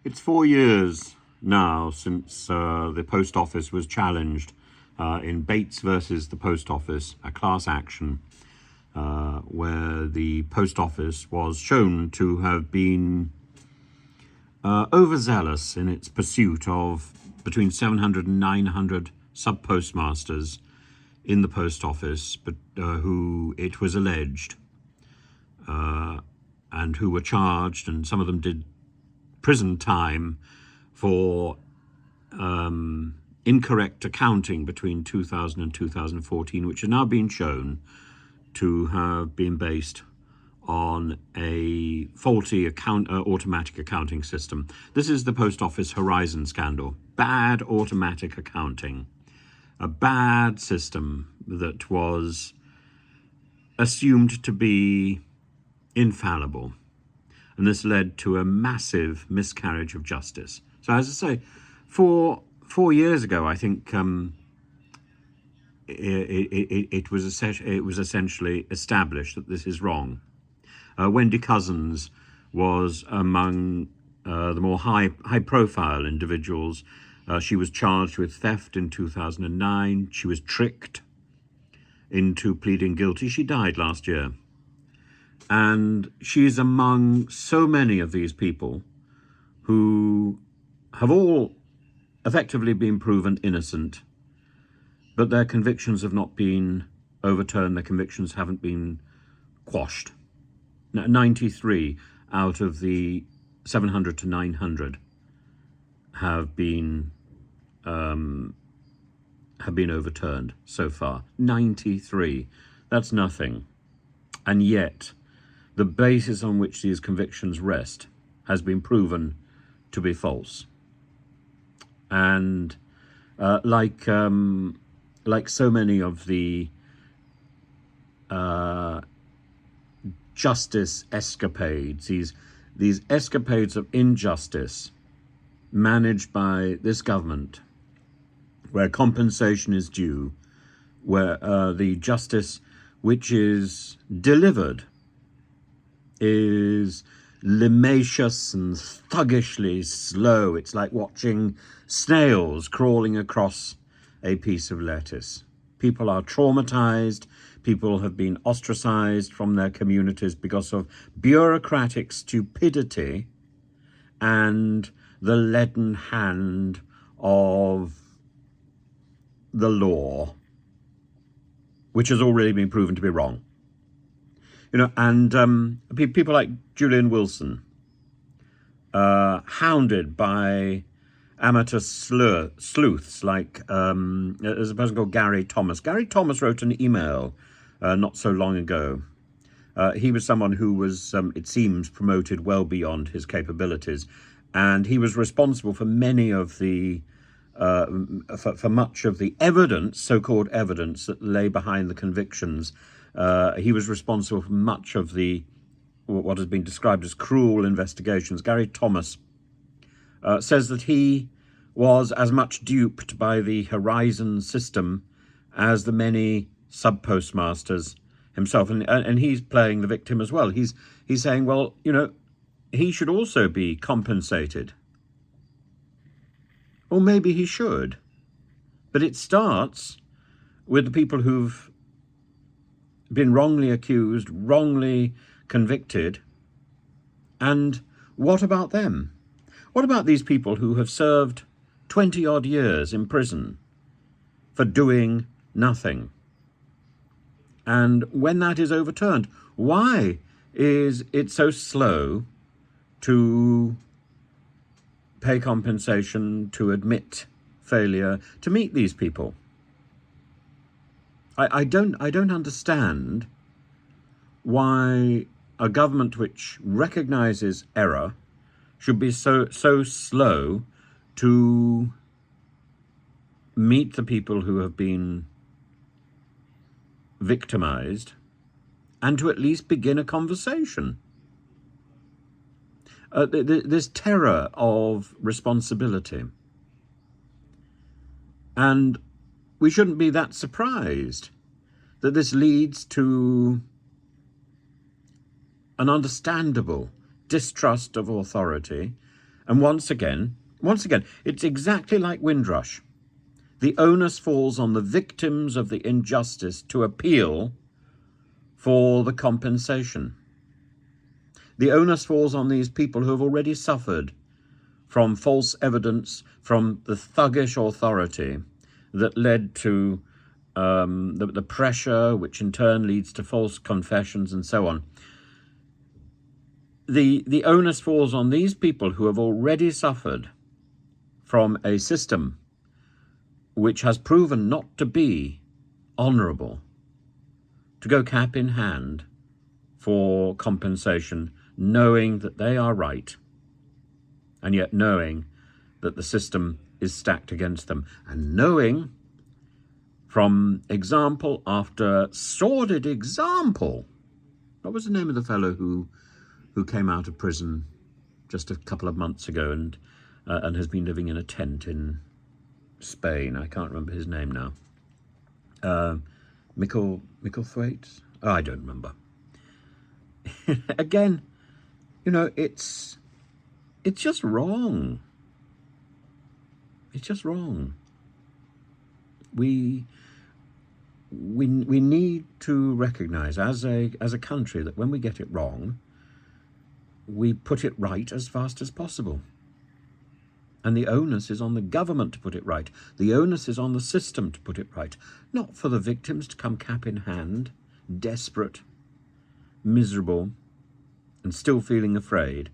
It's 4 years now since the post office was challenged in Bates versus the post office, a class action where the post office was shown to have been overzealous in its pursuit of between 700 and 900 sub-postmasters in the post office, but who it was alleged and who were charged, and some of them did prison time for incorrect accounting between 2000 and 2014, which has now been shown to have been based on a faulty automatic accounting system. This is the Post Office Horizon scandal. Bad automatic accounting. A bad system that was assumed to be infallible. And this led to a massive miscarriage of justice. So as I say, 4 years ago, I think it was essentially established that this is wrong. Wendy Cousins was among the more high-profile individuals. She was charged with theft in 2009. She was tricked into pleading guilty. She died last year. And she's among so many of these people who have all effectively been proven innocent, but their convictions have not been overturned. Their convictions haven't been quashed. 93 out of the 700 to 900 have been overturned so far. 93. That's nothing. And yet, the basis on which these convictions rest has been proven to be false. And like so many of the justice escapades, these escapades of injustice managed by this government, where compensation is due, where the justice which is delivered is limatious and thuggishly slow. It's like watching snails crawling across a piece of lettuce. People are traumatized. People have been ostracized from their communities because of bureaucratic stupidity and the leaden hand of the law, which has already been proven to be wrong. And people like Julian Wilson, hounded by amateur sleuths like there's a person called Gary Thomas. Gary Thomas wrote an email not so long ago. He was someone who was, it seems, promoted well beyond his capabilities, and he was responsible for many of the for much of the evidence, so-called evidence, that lay behind the convictions. He was responsible for much of what has been described as cruel investigations. Gary Thomas says that he was as much duped by the Horizon system as the many sub-postmasters himself, and he's playing the victim as well. He's saying, well, he should also be compensated. Or maybe he should. But it starts with the people who've been wrongly accused, wrongly convicted. And what about them? What about these people who have served 20-odd years in prison for doing nothing? And when that is overturned, why is it so slow to pay compensation, to admit failure, to meet these people? I don't understand why a government which recognizes error should be so slow to meet the people who have been victimized and to at least begin a conversation. This terror of responsibility. And we shouldn't be that surprised that this leads to an understandable distrust of authority And once again, it's exactly like Windrush. The onus falls on the victims of the injustice to appeal for the compensation. The onus falls on these people who have already suffered from false evidence, from the thuggish authority that led to the pressure, which in turn leads to false confessions and so on. The onus falls on these people who have already suffered from a system which has proven not to be honourable, to go cap in hand for compensation, knowing that they are right, and yet knowing that the system is stacked against them, and knowing from example after sordid example. What was the name of the fellow who came out of prison just a couple of months ago and has been living in a tent in Spain? I can't remember his name now. Micklethwaite? Oh, I don't remember. Again, it's just wrong. It's just wrong. We need to recognize as a country that when we get it wrong, we put it right as fast as possible. And the onus is on the government to put it right. The onus is on the system to put it right, not for the victims to come cap in hand, desperate, miserable, and still feeling afraid.